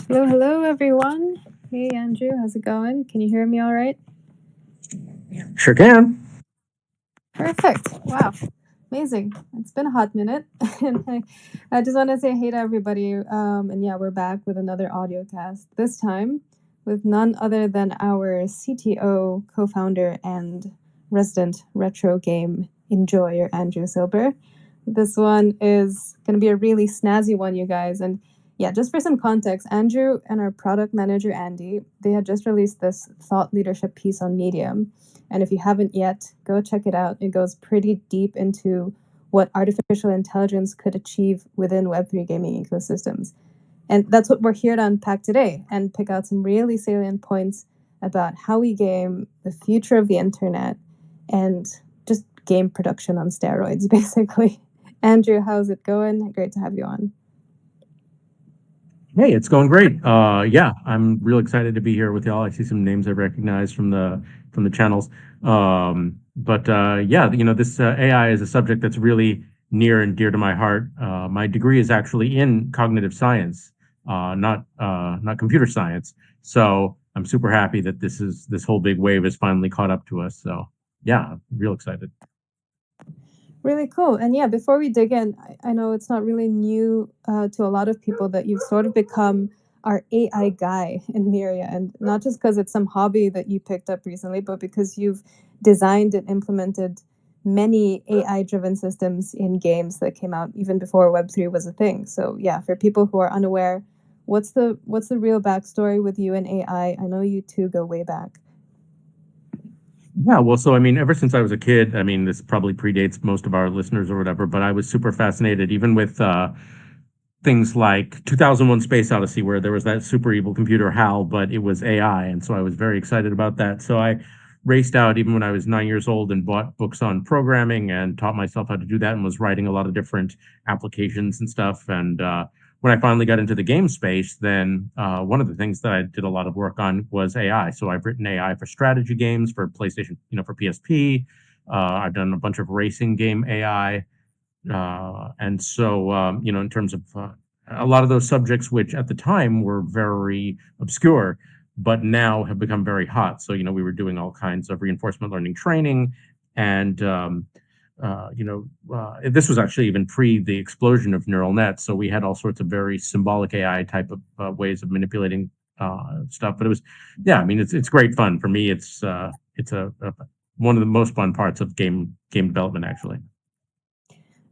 Hello, everyone. Hey, Andrew, how's it going? Can you hear me all right? Sure can. Perfect. Wow. Amazing. It's been a hot minute. And I just want to say hey to everybody. And yeah, we're back with another audio cast, this time with none other than our CTO, co founder, and resident retro game enjoyer, Andrew Silber. This one is going to be a really snazzy one, you guys. And yeah, just for some context, Andrew and our product manager, Andy, they had just released this thought leadership piece on Medium. And if you haven't yet, go check it out. It goes pretty deep into what artificial intelligence could achieve within Web3 gaming ecosystems. And that's what we're here to unpack today and pick out some really salient points about how we game, the future of the internet, and just game production on steroids, basically. Andrew, how's it going? Great to have you on. Hey, it's going great. Yeah, I'm real excited to be here with y'all. I see some names I recognize from the channels. But yeah, this AI is a subject that's really near and dear to my heart. My degree is actually in cognitive science, not computer science. So I'm super happy that this whole big wave has finally caught up to us. So yeah, real excited. Really cool. And yeah, before we dig in, I know it's not really new to a lot of people that you've sort of become our AI guy in MYRIA. And not just because it's some hobby that you picked up recently, but because you've designed and implemented many AI driven systems in games that came out even before Web3 was a thing. So yeah, for people who are unaware, what's the real backstory with you and AI? I know you two go way back. Yeah, well, so I mean, ever since I was a kid, I mean, this probably predates most of our listeners or whatever, but I was super fascinated, even with things like 2001 Space Odyssey, where there was that super evil computer HAL, but it was AI. And so I was very excited about that. So I raced out even when I was 9 years old and bought books on programming and taught myself how to do that and was writing a lot of different applications and stuff. And when I finally got into the game space, then one of the things that I did a lot of work on was AI. So I've written AI for strategy games, for PlayStation, for PSP. I've done a bunch of racing game AI. And so, in terms of a lot of those subjects, which at the time were very obscure, but now have become very hot. So, we were doing all kinds of reinforcement learning training. And, this was actually even pre the explosion of neural nets. So we had all sorts of very symbolic AI type of ways of manipulating stuff. But it was, yeah, I mean, it's great fun for me. It's one of the most fun parts of game development, actually.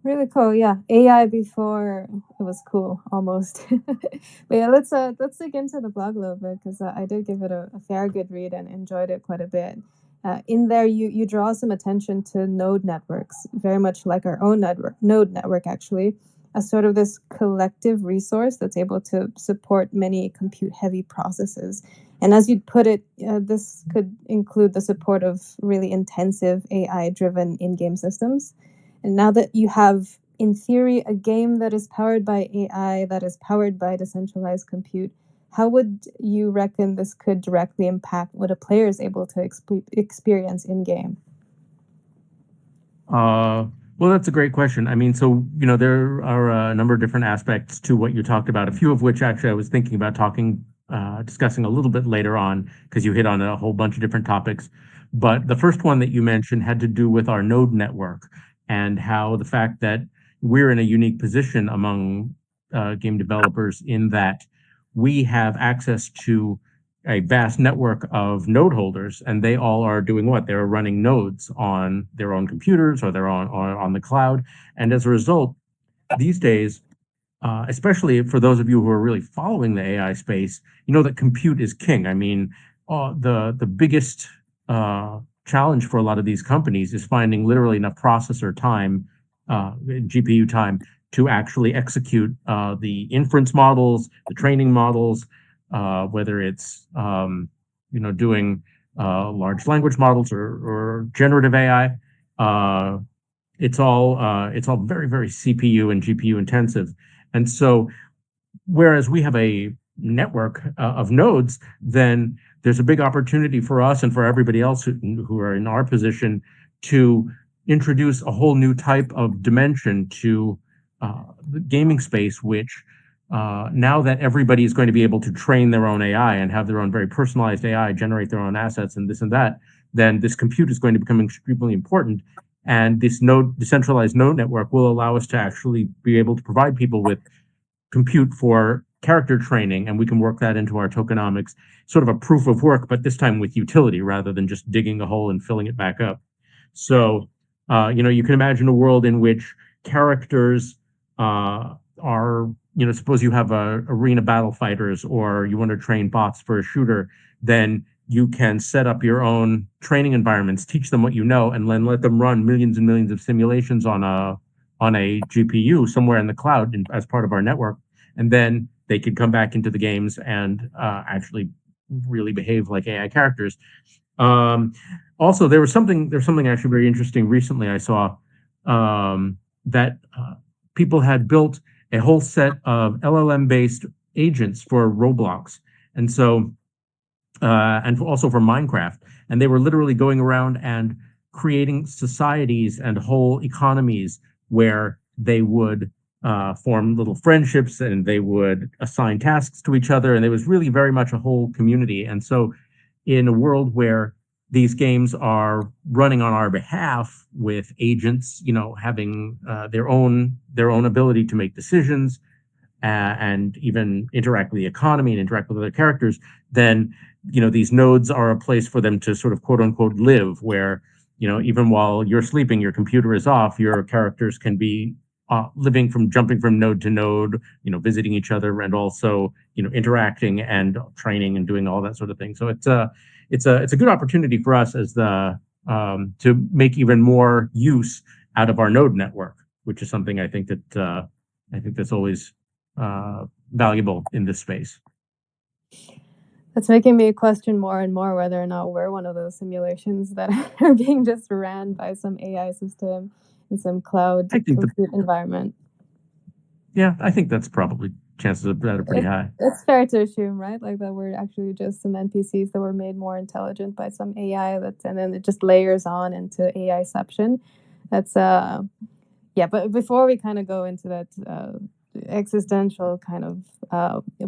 Really cool, yeah. AI before it was cool, almost. But yeah, let's dig into the blog a little bit because I did give it a fair good read and enjoyed it quite a bit. In there, you draw some attention to node networks, very much like our own node network actually, as sort of this collective resource that's able to support many compute-heavy processes. And as you'd put it, this could include the support of really intensive AI-driven in-game systems. And now that you have, in theory, a game that is powered by AI, that is powered by decentralized compute, how would you reckon this could directly impact what a player is able to experience in game? Well, that's a great question. I mean, so, there are a number of different aspects to what you talked about, a few of which actually I was thinking about discussing a little bit later on, because you hit on a whole bunch of different topics. But the first one that you mentioned had to do with our node network and how the fact that we're in a unique position among game developers in that we have access to a vast network of node holders, and they all are doing what? They're running nodes on their own computers or they're on the cloud. And as a result, these days, especially for those of you who are really following the AI space, you know that compute is king. I mean, the biggest challenge for a lot of these companies is finding literally enough processor time, GPU time, to actually execute the inference models, the training models, whether it's doing large language models or generative AI. It's all very, very CPU and GPU intensive. And so whereas we have a network of nodes, then there's a big opportunity for us and for everybody else who are in our position to introduce a whole new type of dimension to the gaming space, which now that everybody is going to be able to train their own AI and have their own very personalized AI, generate their own assets and this and that, then this compute is going to become extremely important. And this decentralized node network will allow us to actually be able to provide people with compute for character training, and we can work that into our tokenomics, sort of a proof of work, but this time with utility rather than just digging a hole and filling it back up. So, you can imagine a world in which characters are, suppose you have arena battle fighters or you want to train bots for a shooter, then you can set up your own training environments, teach them what you know, and then let them run millions and millions of simulations on a GPU somewhere in the cloud as part of our network, and then they could come back into the games and actually really behave like AI characters. Um, Also, there's something actually very interesting recently I saw, that people had built a whole set of LLM based agents for Roblox, and so and also for Minecraft, and they were literally going around and creating societies and whole economies where they would form little friendships and they would assign tasks to each other, and it was really very much a whole community. And so, in a world where these games are running on our behalf with agents, having their own ability to make decisions and even interact with the economy and interact with other characters, then these nodes are a place for them to sort of quote unquote live, where even while you're sleeping, your computer is off, your characters can be living from jumping from node to node, visiting each other and also interacting and training and doing all that sort of thing. So it's a good opportunity for us as the to make even more use out of our node network, which is something I think that's always valuable in this space. That's making me question more and more whether or not we're one of those simulations that are being just ran by some AI system in some cloud I think compute environment. I think that's probably chances of that are pretty high. It's fair to assume, right? Like that we're actually just some NPCs that were made more intelligent by some AI and then it just layers on into AIception. That's yeah, but before we kind of go into that existential kind of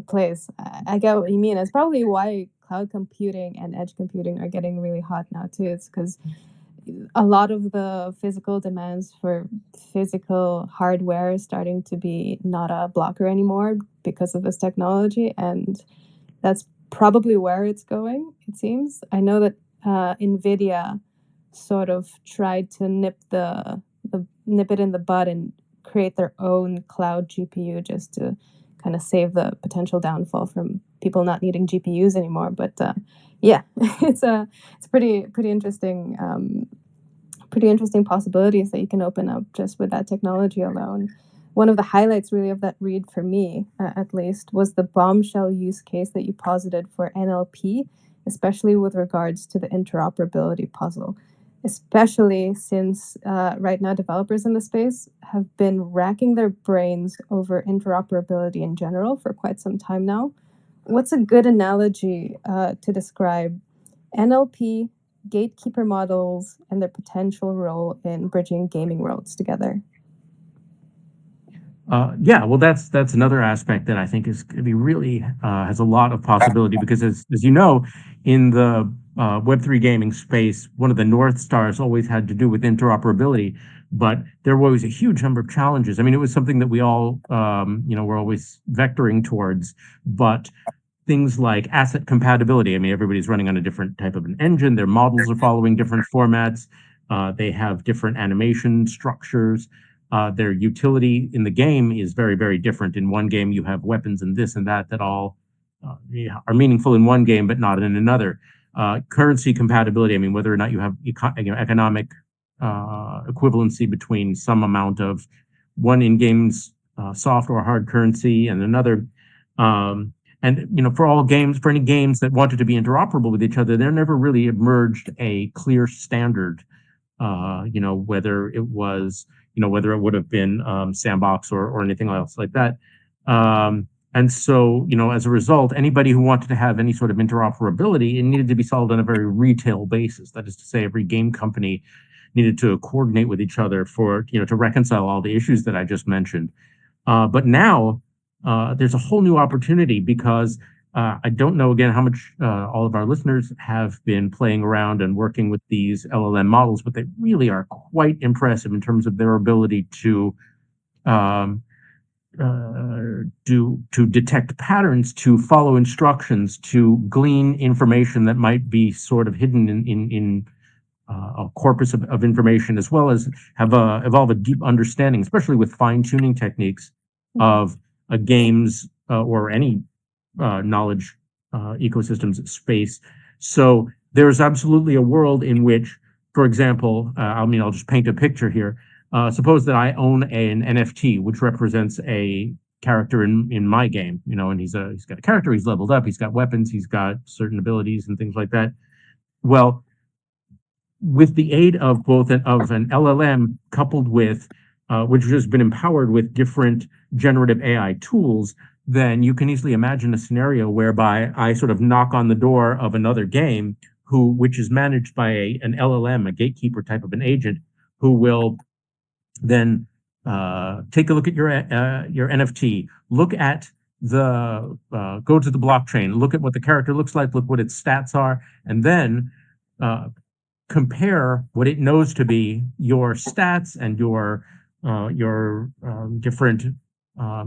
place, I get what you mean. It's probably why cloud computing and edge computing are getting really hot now too. It's because a lot of the physical demands for physical hardware is starting to be not a blocker anymore because of this technology, and that's probably where it's going, it seems. I know that NVIDIA sort of tried to nip it in the bud and create their own cloud GPU just to kind of save the potential downfall from people not needing GPUs anymore. But yeah, it's pretty interesting possibilities that you can open up just with that technology alone. One of the highlights, really, of that read for me, at least, was the bombshell use case that you posited for NLP, especially with regards to the interoperability puzzle. Especially since right now developers in the space have been racking their brains over interoperability in general for quite some time now. What's a good analogy to describe NLP, gatekeeper models, and their potential role in bridging gaming worlds together? Yeah, well, that's another aspect that I think is going to be really has a lot of possibility, because as you know, in the Web3 gaming space, one of the North Stars always had to do with interoperability, but there were always a huge number of challenges. I mean, it was something that we all, were always vectoring towards, but things like asset compatibility. I mean, everybody's running on a different type of an engine. Their models are following different formats. They have different animation structures. Their utility in the game is very, very different. In one game, you have weapons and this and that all are meaningful in one game, but not in another. Currency compatibility. I mean, whether or not you have economic equivalency between some amount of one in-game's soft or hard currency and another. And for any games that wanted to be interoperable with each other, there never really emerged a clear standard. Whether it was, whether it would have been sandbox or anything else like that. And so, as a result, anybody who wanted to have any sort of interoperability, it needed to be solved on a very retail basis. That is to say, every game company needed to coordinate with each other to reconcile all the issues that I just mentioned. But now there's a whole new opportunity because I don't know again how much all of our listeners have been playing around and working with these LLM models, but they really are quite impressive in terms of their ability to um, to detect patterns, to follow instructions, to glean information that might be sort of hidden in a corpus of information, as well as have evolve a deep understanding, especially with fine tuning techniques Mhm. of a game's or any knowledge ecosystems space. So there's absolutely a world in which, for example, I mean, I'll just paint a picture here. Suppose that I own an NFT, which represents a character in my game, you know, and he's got a character, he's leveled up, he's got weapons, he's got certain abilities and things like that. Well, with the aid of both of an LLM coupled with which has been empowered with different generative AI tools, then you can easily imagine a scenario whereby I sort of knock on the door of another game which is managed by an LLM, a gatekeeper type of an agent, who will then take a look at your NFT, look at go to the blockchain, look at what the character looks like, look what its stats are, and then compare what it knows to be your stats and your different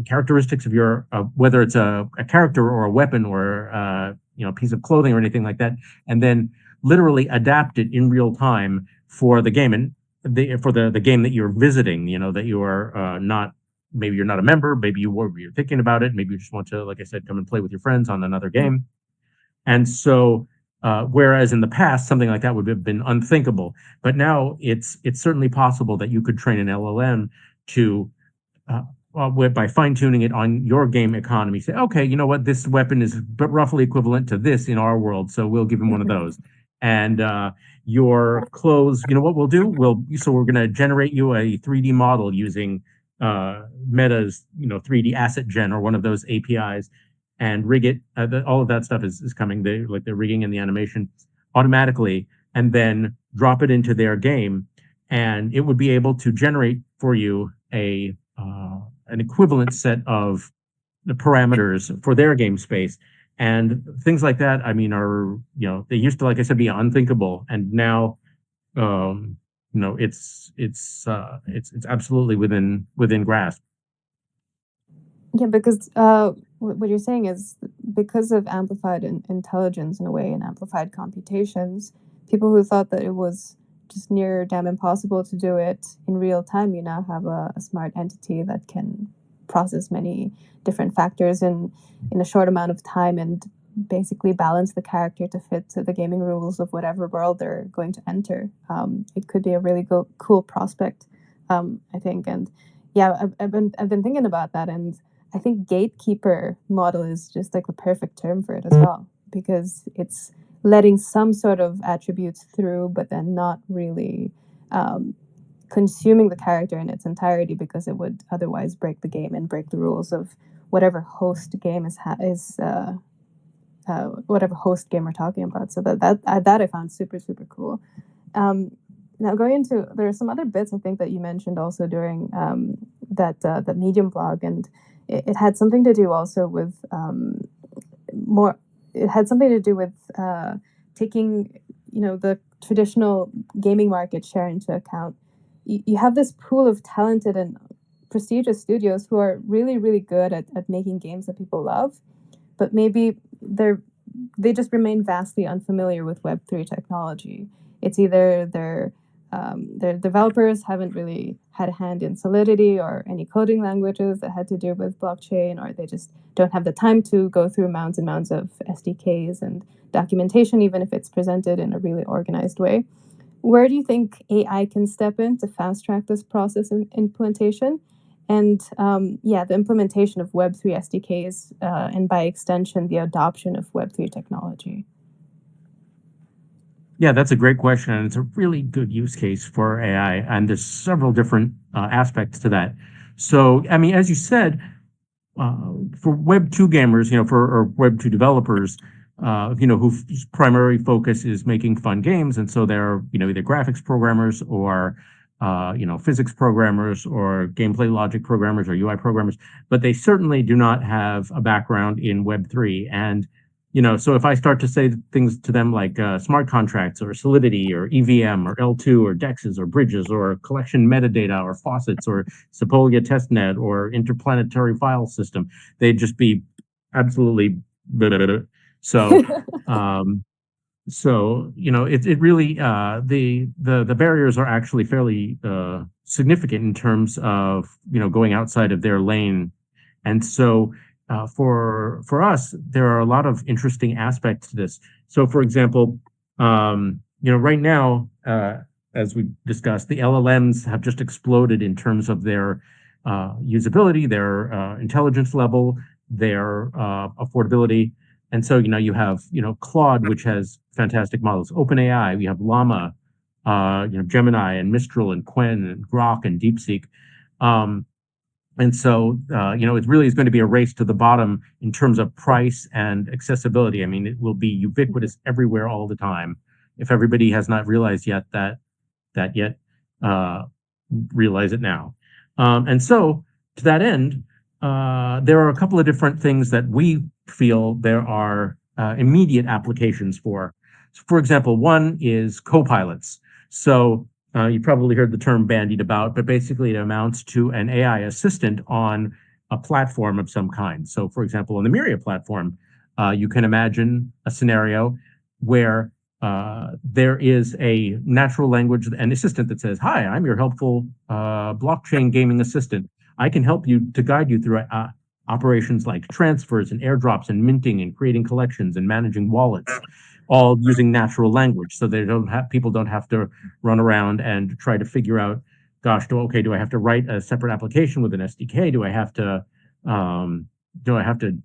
characteristics of your whether it's a character or a weapon or a piece of clothing or anything like that, and then literally adapt it in real time for the game and for the game that you're visiting. You know that you are not. Maybe you're not a member. Maybe you're thinking about it. Maybe you just want to, like I said, come and play with your friends on another Mhm. game. And so, whereas in the past something like that would have been unthinkable, but now it's certainly possible that you could train an LLM to uh, by fine tuning it on your game economy, say, okay, you know what, this weapon is but roughly equivalent to this in our world, so we'll give him one of those. And your clothes, you know what we'll do? We're going to generate you a 3D model using Meta's 3D asset gen or one of those APIs, and rig it. All of that stuff is coming. They're rigging in the animation automatically, and then drop it into their game, and it would be able to generate for you an equivalent set of the parameters for their game space. And things like that, I mean, are, they used to, like I said, be unthinkable, and now, um, it's absolutely within grasp. Yeah, because what you're saying is because of amplified intelligence in a way and amplified computations, people who thought that it was just near damn impossible to do it in real time, you now have a smart entity that can process many different factors in a short amount of time and basically balance the character to fit to the gaming rules of whatever world they're going to enter. It could be a really cool prospect, I think. And yeah, I've been thinking about that, and I think gatekeeper model is just like the perfect term for it as well, because it's letting some sort of attributes through, but then not really um, consuming the character in its entirety, because it would otherwise break the game and break the rules of whatever host game whatever host game we're talking about. So that I found super super cool. Now going into, there are some other bits I think that you mentioned also during that Medium blog, and it had something to do also with more. It had something to do with taking the traditional gaming market share into account. You have this pool of talented and prestigious studios who are really really good at making games that people love, but maybe they just remain vastly unfamiliar with Web3 technology. It's either their developers haven't really had a hand in Solidity or any coding languages that had to do with blockchain, or they just don't have the time to go through mounds and mounds of SDKs and documentation, even if it's presented in a really organized way. Where do you think AI can step in to fast track this process and implementation? And yeah, the implementation of Web3 SDKs and by extension, the adoption of Web3 technology. Yeah, that's a great question, and it's a really good use case for AI. And there's several different aspects to that. So, I mean, as you said, for Web2 gamers, or Web2 developers, whose primary focus is making fun games, and so they're, either graphics programmers or physics programmers or gameplay logic programmers or UI programmers, but they certainly do not have a background in Web3. And so if I start to say things to them like smart contracts or Solidity or EVM or L2 or DEXs or bridges or collection metadata or faucets or Sepolia testnet or interplanetary file system, they'd just be absolutely blah, blah, blah. So um, it really the barriers are actually fairly significant in terms of going outside of their lane. And so for us, there are a lot of interesting aspects to this. So for example, right now, as we discussed, the LLMs have just exploded in terms of their usability, their intelligence level, their affordability. And so, you have, Claude, which has fantastic models. OpenAI, we have Llama, Gemini and Mistral and Quen and Grok and DeepSeek. And so, it really is going to be a race to the bottom in terms of price and accessibility. I mean, it will be ubiquitous everywhere all the time. If everybody has not realized yet that yet, realize it now. And so, to that end, there are a couple of different things that we feel there are immediate applications for. So for example, one is co-pilots. So you probably heard the term bandied about, but basically it amounts to an AI assistant on a platform of some kind. So for example, on the MYRIA platform, you can imagine a scenario where there is a natural language and assistant that says, "Hi, I'm your helpful blockchain gaming assistant. I can help you to guide you through operations like transfers and airdrops and minting and creating collections and managing wallets, all using natural language, so people don't have to run around and try to figure out, gosh, do I have to write a separate application with an SDK? Do I have to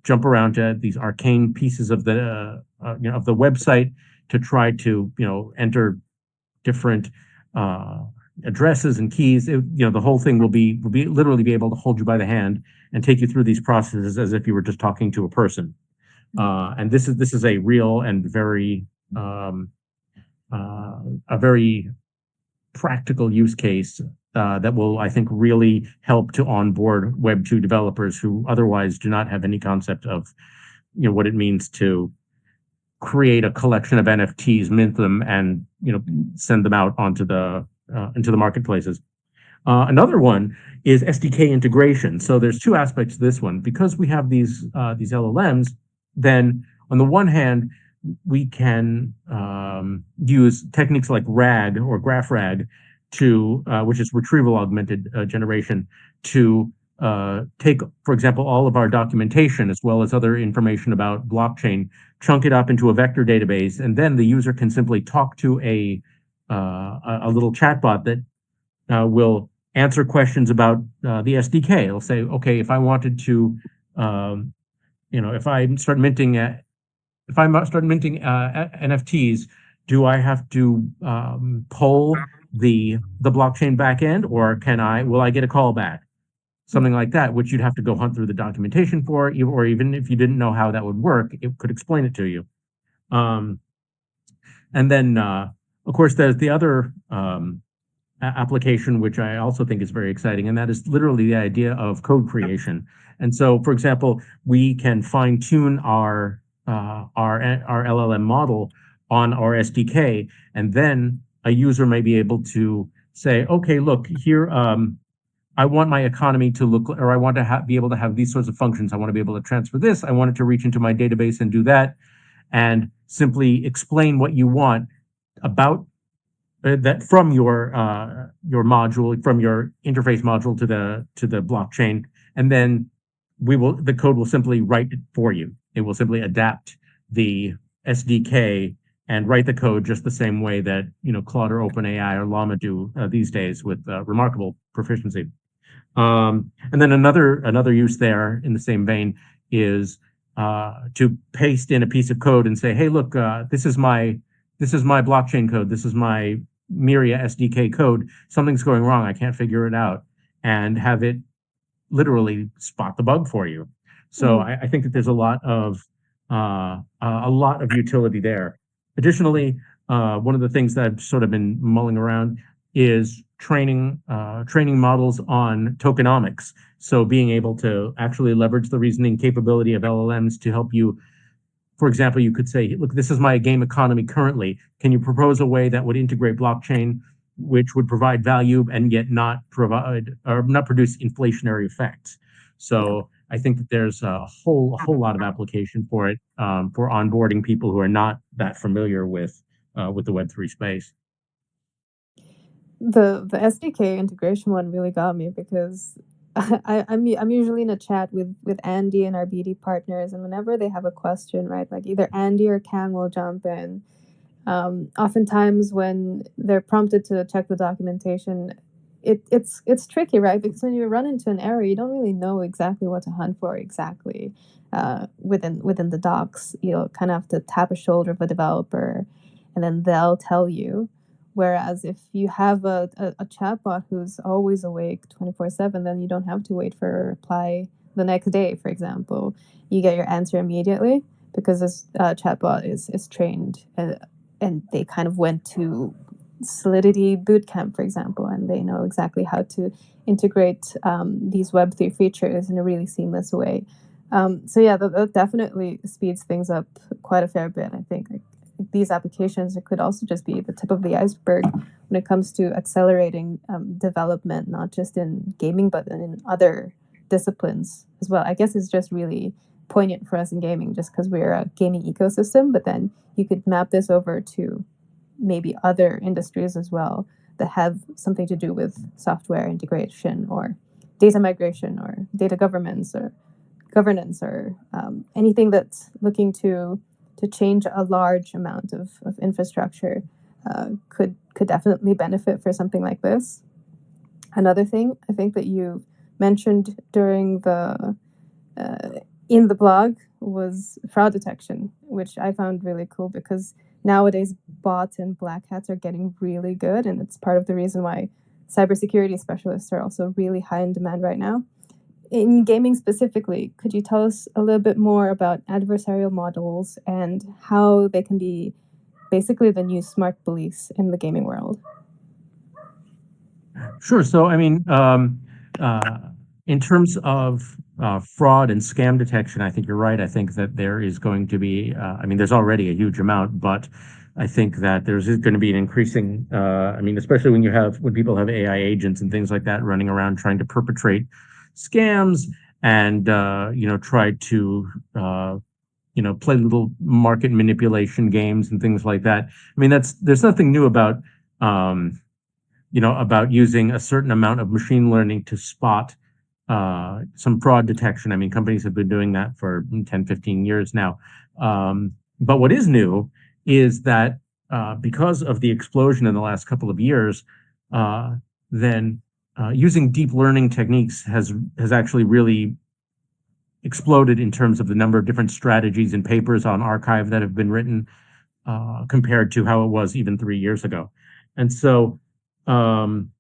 jump around to these arcane pieces of the website to try to enter different addresses and keys?" The whole thing will be literally be able to hold you by the hand and take you through these processes as if you were just talking to a person. And this is a real and very a very practical use case that will, I think, really help to onboard Web2 developers who otherwise do not have any concept of what it means to create a collection of NFTs, mint them, and send them out onto into the marketplaces. Another one is SDK integration. So there's two aspects to this one. Because we have these LLMs, then on the one hand, we can use techniques like RAG or graph RAG which is retrieval augmented generation, to take, for example, all of our documentation as well as other information about blockchain, chunk it up into a vector database, and then the user can simply talk to a little chatbot that will answer questions about the SDK. It'll say, okay, if I wanted to, if I start minting NFTs, do I have to poll the blockchain backend, or will I get a call back? Something like that, which you'd have to go hunt through the documentation for, or even if you didn't know how that would work, it could explain it to you. And then, of course, there's the other application, which I also think is very exciting, and that is literally the idea of code creation. And so, for example, we can fine tune our LLM model on our SDK, and then a user may be able to say, okay, look here, I want my economy to look, or I want to be able to have these sorts of functions. I want to be able to transfer this. I want it to reach into my database and do that, and simply explain what you want about that from your module, from your interface module to the blockchain, and then the code will simply write it for you. It will simply adapt the SDK and write the code just the same way that Claude or OpenAI or Llama do these days with remarkable proficiency. And then another use there in the same vein is to paste in a piece of code and say, hey, look, this is my blockchain code. This is my MYRIA SDK code. Something's going wrong. I can't figure it out, and have it literally spot the bug for you. So I think that there's a lot of utility there. Additionally, one of the things that I've sort of been mulling around is training models on tokenomics. So being able to actually leverage the reasoning capability of LLMs to help you. For example, you could say, look, this is my game economy currently. Can you propose a way that would integrate blockchain, which would provide value and yet not provide or not produce inflationary effects? Yeah. So I think that there's a whole lot of application for it, for onboarding people who are not that familiar with the Web3 space. The SDK integration one really got me because I'm usually in a chat with Andy and our BD partners, and whenever they have a question, right, like either Andy or Kang will jump in. Oftentimes, when they're prompted to check the documentation, it's tricky, right? Because when you run into an error, you don't really know exactly what to hunt for exactly within the docs. You'll kind of have to tap a shoulder of a developer, and then they'll tell you. Whereas if you have a chatbot who's always awake 24/7, then you don't have to wait for a reply the next day, for example. You get your answer immediately because this chatbot is trained and they kind of went to Solidity bootcamp, for example, and they know exactly how to integrate these Web3 features in a really seamless way. So yeah, that definitely speeds things up quite a fair bit. I think like, these applications, it could also just be the tip of the iceberg when it comes to accelerating development, not just in gaming, but in other disciplines as well. I guess it's just really poignant for us in gaming just because we're a gaming ecosystem, but then you could map this over to maybe other industries as well that have something to do with software integration or data migration or data governance or anything that's looking to change a large amount of infrastructure could definitely benefit for something like this. Another thing I think that you mentioned during the uh, in the blog was fraud detection, which I found really cool because nowadays bots and black hats are getting really good, and it's part of the reason why cybersecurity specialists are also really high in demand right now. In gaming specifically, could you tell us a little bit more about adversarial models and how they can be basically the new smart police in the gaming world? Sure. So, I mean, uh, in terms of fraud and scam detection, I think you're right. I think that there is going to be, I mean, there's already a huge amount, but I think that there's going to be an increasing, I mean, especially when people have AI agents and things like that running around trying to perpetrate scams and, try to, play little market manipulation games and things like that. I mean, there's nothing new um, about using a certain amount of machine learning to spot some fraud detection. I mean, companies have been doing that for 10, 15 years now. But what is new is that because of the explosion in the last couple of years, then using deep learning techniques has actually really exploded in terms of the number of different strategies and papers on archive that have been written compared to how it was even 3 years ago. And um,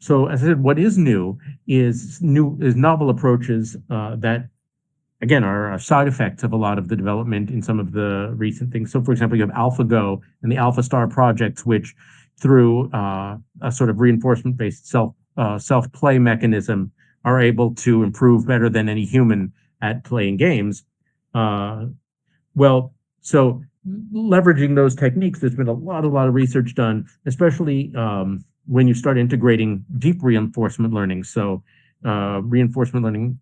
so as I said, what is new is novel approaches that again are side effects of a lot of the development in some of the recent things. So, for example, you have AlphaGo and the AlphaStar projects, which through a sort of reinforcement-based self play mechanism are able to improve better than any human at playing games. Uh, well, so leveraging those techniques, there's been a lot of research done, especially when you start integrating deep reinforcement learning. So reinforcement learning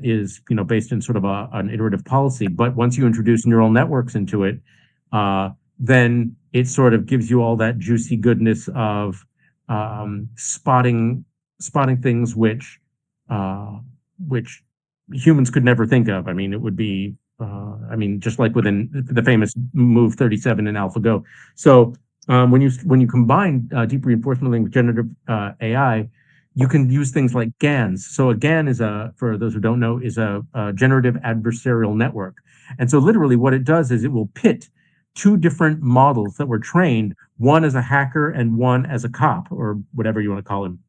is based in sort of an iterative policy, but once you introduce neural networks into it, then it sort of gives you all that juicy goodness of spotting things which humans could never think of. I mean, it would be I mean, just like within the famous move 37 in AlphaGo. So when you combine deep reinforcement learning with generative AI, you can use things like GANs. So a GAN for those who don't know, is a generative adversarial network. And so literally what it does is it will pit two different models that were trained, one as a hacker and one as a cop, or whatever you want to call him.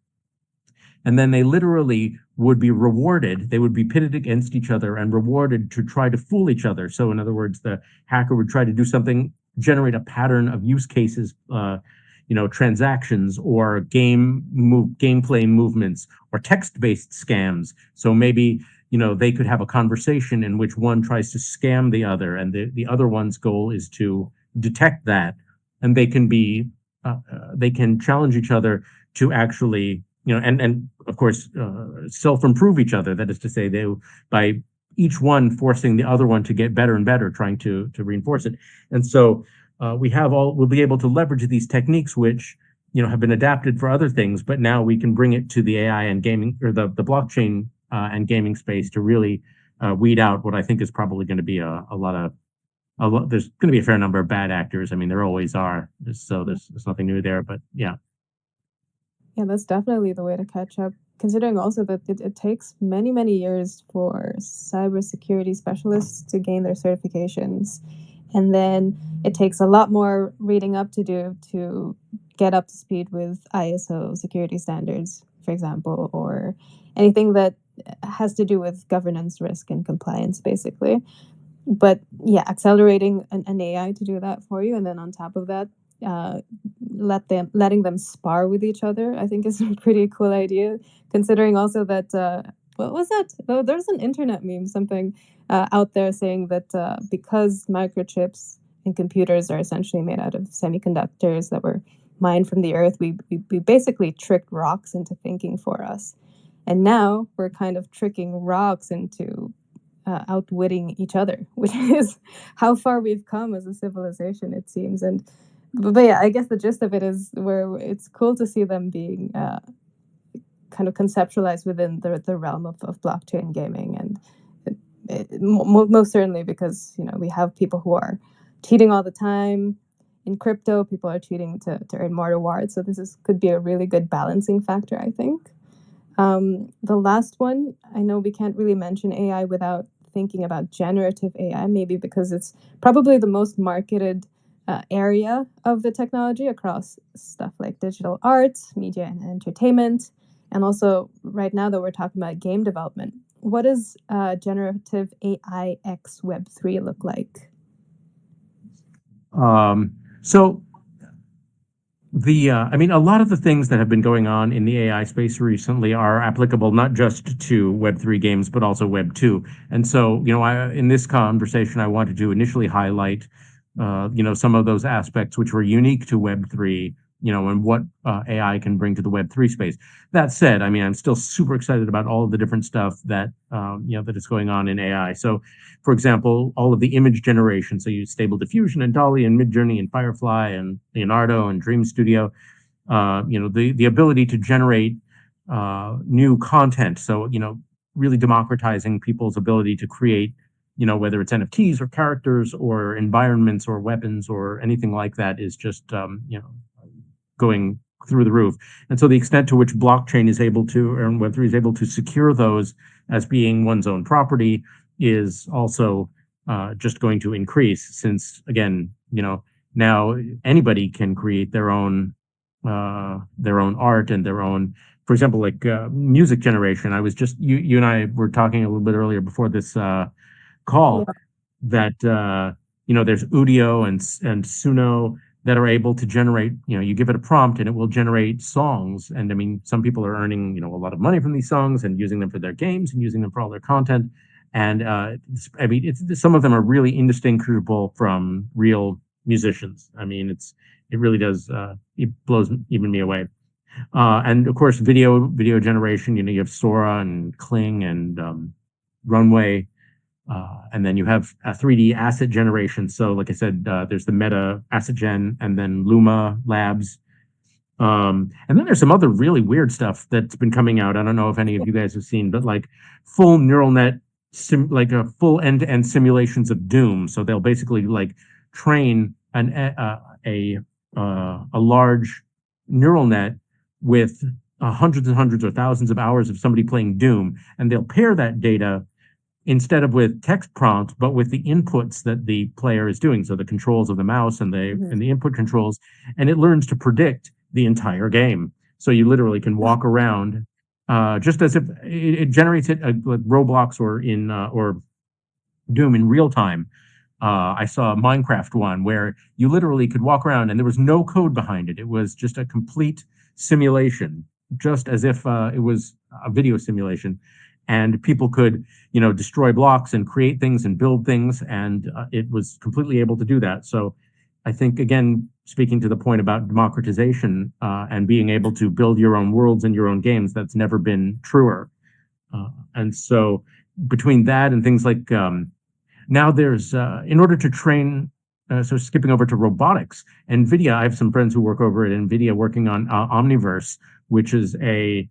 And then they literally would be rewarded. They would be pitted against each other and rewarded to try to fool each other. So in other words, the hacker would try to do something, generate a pattern of use cases, transactions or gameplay movements or text-based scams. So maybe they could have a conversation in which one tries to scam the other, and the other one's goal is to detect that, and they can challenge each other to actually and of course self-improve each other. That is to say, they by each one forcing the other one to get better and better, trying to reinforce it. And so we'll be able to leverage these techniques, which have been adapted for other things, but now we can bring it to the AI and gaming, or the blockchain and gaming space, to really weed out what I think is probably going to be a lot of there's going to be a fair number of bad actors. I mean, there always are. So there's nothing new there, but yeah. Yeah, that's definitely the way to catch up, considering also that it takes many, many years for cybersecurity specialists to gain their certifications. And then it takes a lot more reading up to do to get up to speed with ISO security standards, for example, or anything that has to do with governance, risk, and compliance, basically. But yeah, accelerating an AI to do that for you, and then on top of that, uh, letting them spar with each other, I think is a pretty cool idea. Considering also that what was that? There's an internet meme, something out there saying that because microchips and computers are essentially made out of semiconductors that were mined from the earth, we basically tricked rocks into thinking for us, and now we're kind of tricking rocks into outwitting each other, which is how far we've come as a civilization, it seems. And but yeah, I guess the gist of it is where it's cool to see them being kind of conceptualized within the realm of blockchain gaming, and most certainly because we have people who are cheating all the time in crypto. People are cheating to earn more rewards, so could be a really good balancing factor, I think. The last one, I know we can't really mention AI without thinking about generative AI, maybe because it's probably the most marketed area of the technology across stuff like digital art, media and entertainment, and also right now that we're talking about game development. What does generative AI x Web3 look like? So I mean, a lot of the things that have been going on in the AI space recently are applicable not just to Web3 games, but also Web2. And so, in this conversation, I wanted to initially highlight, some of those aspects which were unique to Web3, and what AI can bring to the Web3 space. That said, I mean, I'm still super excited about all of the different stuff that, that is going on in AI. So, for example, all of the image generation. So you Stable Diffusion and Dolly and Midjourney and Firefly and Leonardo and Dream Studio. The ability to generate new content. So really democratizing people's ability to create. Whether it's NFTs or characters or environments or weapons or anything like that is just going through the roof. And so the extent to which blockchain is able to, or Web3 is able to secure those as being one's own property is also just going to increase, since again, now anybody can create their own art and their own, for example, like music generation. I was just you and I were talking a little bit earlier before this call Yeah. that there's Udio and Suno that are able to generate. You give it a prompt and it will generate songs. And I mean, some people are earning a lot of money from these songs and using them for their games and using them for all their content. And I mean, some of them are really indistinguishable from real musicians. I mean, it really does. It blows even me away. And of course, video generation. You have Sora and Kling and Runway. And then you have a 3D asset generation. So, like I said, there's the Meta Asset Gen, and then Luma Labs. And then there's some other really weird stuff that's been coming out. I don't know if any of you guys have seen, but like full neural net, like a full end-to-end simulations of Doom. So they'll basically like train a large neural net with hundreds and hundreds or thousands of hours of somebody playing Doom, and they'll pair that data instead of with text prompts, but with the inputs that the player is doing. So the controls of the mouse and Mhm. the input controls, and it learns to predict the entire game. So you literally can walk around just as if it generates it like Roblox or in or Doom in real time. I saw a Minecraft one where you literally could walk around and there was no code behind it. It was just a complete simulation, just as if it was a video simulation. And people could, destroy blocks and create things and build things, and it was completely able to do that. So I think, again, speaking to the point about democratization and being able to build your own worlds and your own games, that's never been truer. And so between that and things like now there's in order to train so skipping over to robotics, NVIDIA, I have some friends who work over at NVIDIA working on Omniverse, which is a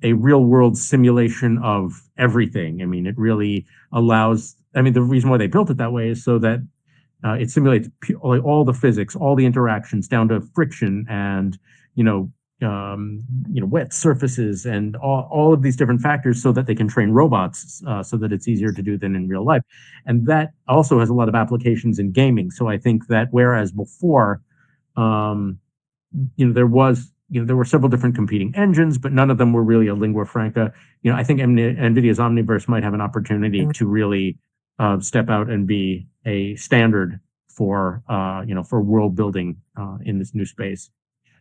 real world simulation of everything. I mean, it really allows, I mean, the reason why they built it that way is so that it simulates all the physics, all the interactions down to friction and, you know, wet surfaces and all of these different factors so that they can train robots so that it's easier to do than in real life. And that also has a lot of applications in gaming. So I think that whereas before, um, there were several different competing engines, but none of them were really a lingua franca. I think NVIDIA's Omniverse might have an opportunity to really step out and be a standard for world building in this new space.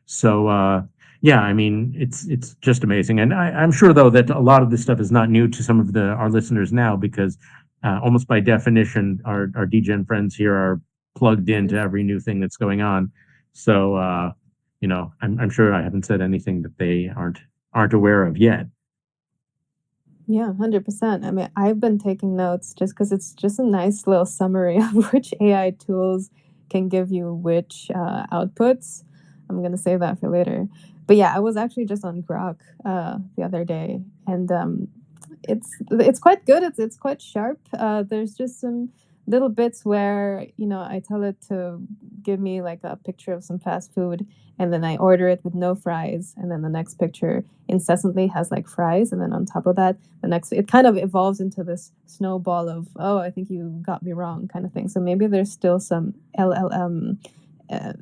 So yeah, I mean, it's just amazing, and I'm sure though that a lot of this stuff is not new to some of our listeners now because almost by definition, our DGen friends here are plugged into every new thing that's going on. So I'm sure I haven't said anything that they aren't aware of yet. Yeah, 100%. I mean, I've been taking notes just because it's just a nice little summary of which AI tools can give you which outputs. I'm gonna save that for later. But yeah, I was actually just on Grok the other day, and it's quite good. It's quite sharp. There's just some little bits where I tell it to give me like a picture of some fast food, and then I order it with no fries, and then the next picture incessantly has like fries, and then on top of that, the next it kind of evolves into this snowball of, oh, I think you got me wrong kind of thing. So maybe there's still some LLM uh,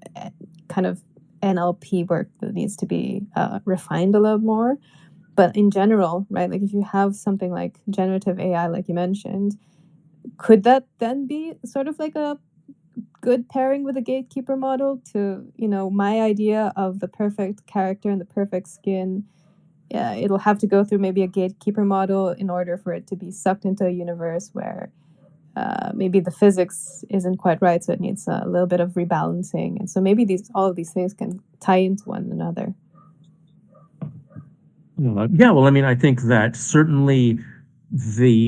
kind of NLP work that needs to be refined a little more. But in general, right, like if you have something like generative AI, like you mentioned, could that then be sort of like a good pairing with a gatekeeper model to, my idea of the perfect character and the perfect skin? Yeah, it'll have to go through maybe a gatekeeper model in order for it to be sucked into a universe where maybe the physics isn't quite right, so it needs a little bit of rebalancing. And so maybe all of these things can tie into one another. Yeah, well, I mean, I think that certainly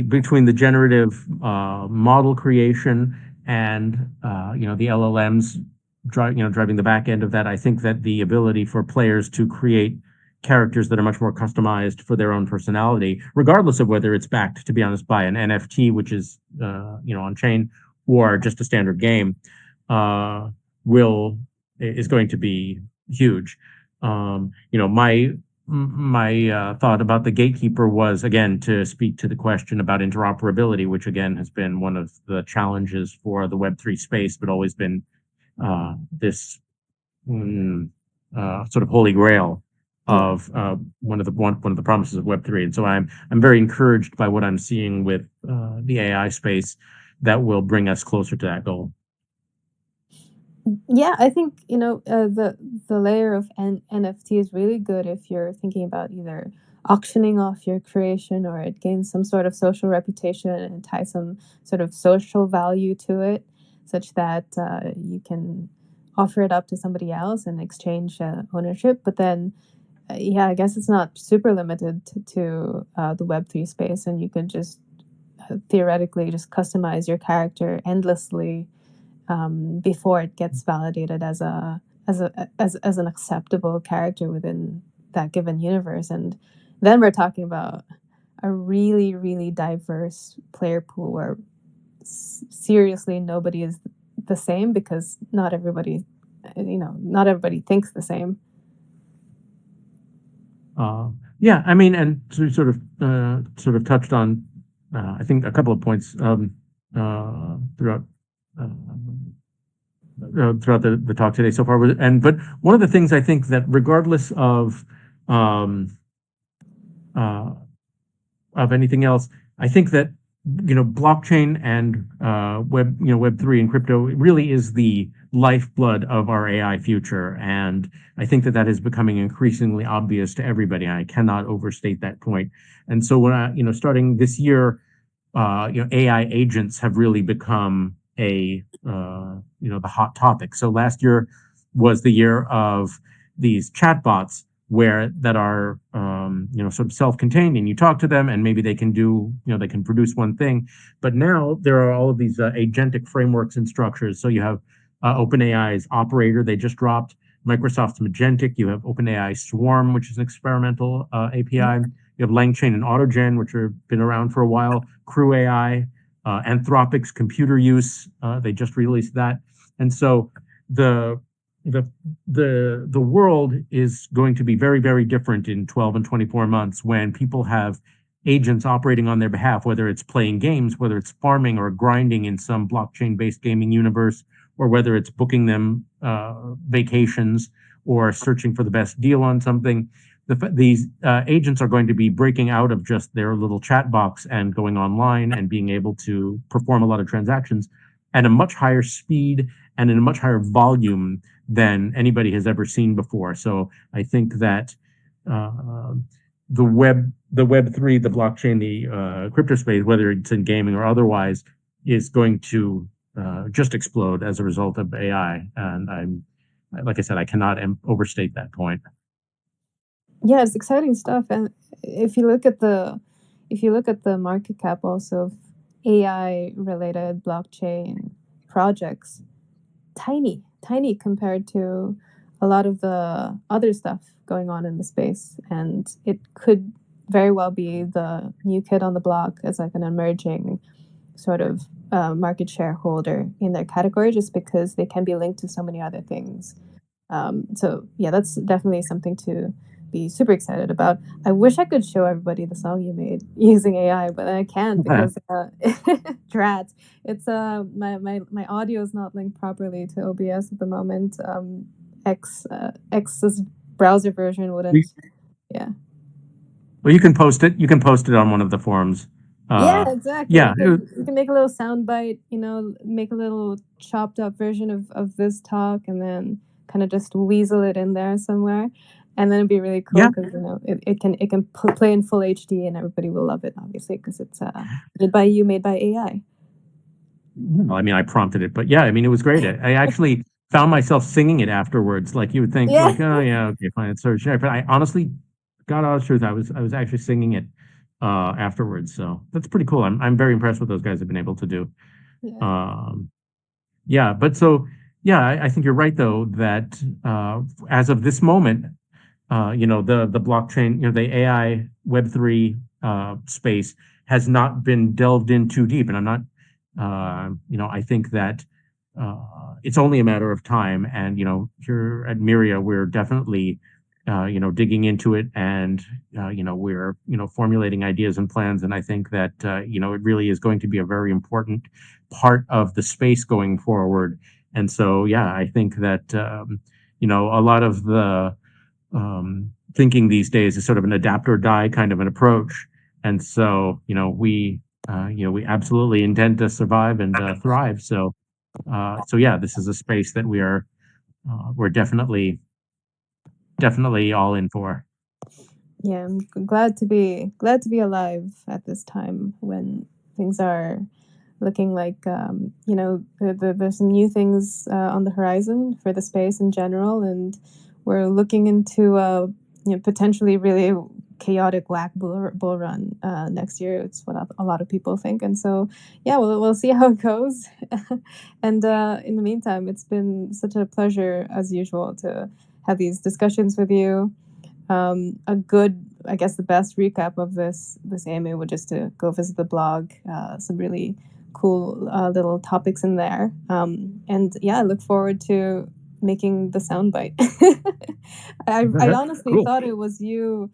between the generative model creation and the LLMs driving the back end of that, I think that the ability for players to create characters that are much more customized for their own personality, regardless of whether it's backed, to be honest, by an NFT, which is on chain, or just a standard game, uh, will is going to be huge. My thought about the gatekeeper was, again, to speak to the question about interoperability, which again has been one of the challenges for the Web3 space, but always been this sort of holy grail of one of the promises of Web3. And so I'm very encouraged by what I'm seeing with the AI space that will bring us closer to that goal. Yeah, I think the layer of NFT is really good if you're thinking about either auctioning off your creation or it gains some sort of social reputation and tie some sort of social value to it, such that you can offer it up to somebody else and exchange ownership. But then, yeah, I guess it's not super limited to the Web3 space, and you can just theoretically just customize your character endlessly before it gets validated as an acceptable character within that given universe. And then we're talking about a really, really diverse player pool where seriously nobody is the same, because not everybody thinks the same. Yeah, I mean, and to sort of touched on, I think a couple of points throughout uh, throughout the talk today so far. But one of the things I think that regardless um, uh, of anything else, I think that blockchain and Web3 and crypto really is the lifeblood of our AI future, and I think that that is becoming increasingly obvious to everybody. I cannot overstate that point. And so when starting this year, AI agents have really become the hot topic. So last year was the year of these chatbots where that are sort of self-contained, and you talk to them and maybe they can do they can produce one thing. But now there are all of these agentic frameworks and structures. So you have OpenAI's Operator, they just dropped. Microsoft's Magentic. You have OpenAI Swarm, which is an experimental API. You have LangChain and AutoGen, which have been around for a while. Crew AI, Anthropic's computer use. They just released that, and so the the the world is going to be very, very different in 12 and 24 months when people have agents operating on their behalf, whether it's playing games, whether it's farming or grinding in some blockchain-based gaming universe, or whether it's booking them vacations or searching for the best deal on something. These agents are going to be breaking out of just their little chat box and going online and being able to perform a lot of transactions at a much higher speed and in a much higher volume than anybody has ever seen before. So I think that uh, the Web3, the blockchain, the crypto space, whether it's in gaming or otherwise, is going to just explode as a result of AI. And like I said, I cannot overstate that point. Yeah, it's exciting stuff. And if you look at the market cap also of AI related blockchain projects, tiny compared to a lot of the other stuff going on in the space. And it could very well be the new kid on the block as like an emerging sort of market shareholder in their category, just because they can be linked to so many other things. So yeah, that's definitely something to be super excited about. I wish I could show everybody the song you made using AI, but I can't because drat. It's my audio is not linked properly to OBS at the moment. X's browser version wouldn't. Yeah. Well, you can post it. You can post it on one of the forums. Yeah, Uh, exactly. yeah, You can make a little sound bite, make a little chopped up version of this talk, and then kind of just weasel it in there somewhere, and then it'd be really cool yeah. because it can play in full HD and everybody will love it, obviously, because it's made by you, made by AI. Well, I mean, I prompted it, but yeah, I mean, it was great. I actually found myself singing it afterwards. Like you would think, Yeah, like, oh yeah, okay, fine, it's sort of shy. But I honestly, God honest truth, I was actually singing it afterwards. So that's pretty cool. I'm very impressed with those guys have been able to do. yeah, Um, yeah, but so yeah, I think you're right though that as of this moment, the blockchain, the AI Web3 space has not been delved in too deep, and I'm not, I think that it's only a matter of time. And here at MYRIA, we're definitely, digging into it, and we're formulating ideas and plans. And I think that it really is going to be a very important part of the space going forward. And so, yeah, I think that a lot of the thinking these days is sort of an adapt or die kind of an approach. And so, we absolutely intend to survive and thrive. So yeah, this is a space that we're definitely all in for. yeah. I'm glad to be alive at this time when things are looking like there's some new things on the horizon for the space in general, and we're looking into potentially really chaotic whack bull run next year. It's what a lot of people think, and so yeah, we'll see how it goes. And in the meantime, it's been such a pleasure as usual to have these discussions with you. A good, I guess, the best recap of this AMA would just to go visit the blog. Some really cool little topics in there. And yeah, I look forward to making the soundbite. I honestly Cool. thought it was you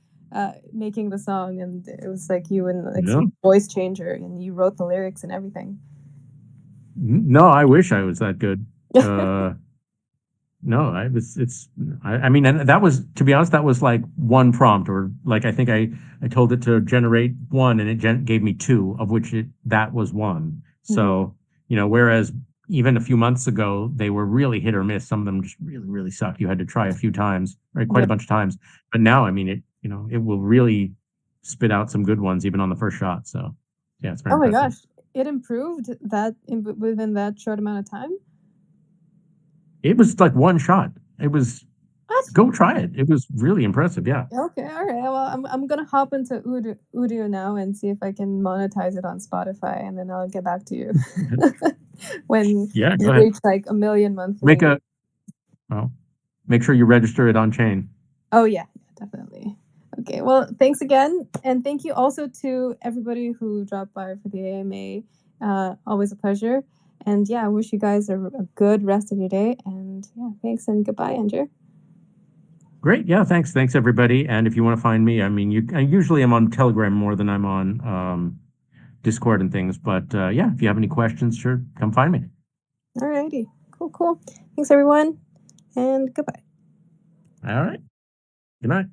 making the song, and it was like you and like No, some voice changer, and you wrote the lyrics and everything. no, I wish I was that good. Uh, No, I mean, and that was, to be honest, that was like one prompt, or like, I think I told it to generate one and it gave me two, of which that was one. Mhm. So, whereas even a few months ago, they were really hit or miss. Some of them just really, really sucked. You had to try a few times, right? Quite Yeah. a bunch of times. But now, I mean, it will really spit out some good ones even on the first shot. So, yeah, it's very Oh my impressive. gosh, it improved within that short amount of time? It was like one shot. It was, What? go try it. It was really impressive. Yeah. Okay, all right. Well, I'm gonna hop into Udio now and see if I can monetize it on Spotify, and then I'll get back to you when Yeah, you go ahead. reach like 1 million Make monthly. a well, make sure you register it on chain. Oh yeah, yeah, definitely. Okay, well, thanks again, and thank you also to everybody who dropped by for the AMA. Always a pleasure. And yeah, I wish you guys a good rest of your day. And yeah, thanks and goodbye, Andrew. Great. Yeah, thanks. Thanks everybody. And if you want to find me, I mean, I usually am on Telegram more than I'm on Discord and things. But yeah, if you have any questions, sure, come find me. Alrighty, cool, cool. Thanks everyone, and goodbye. All right. Good night.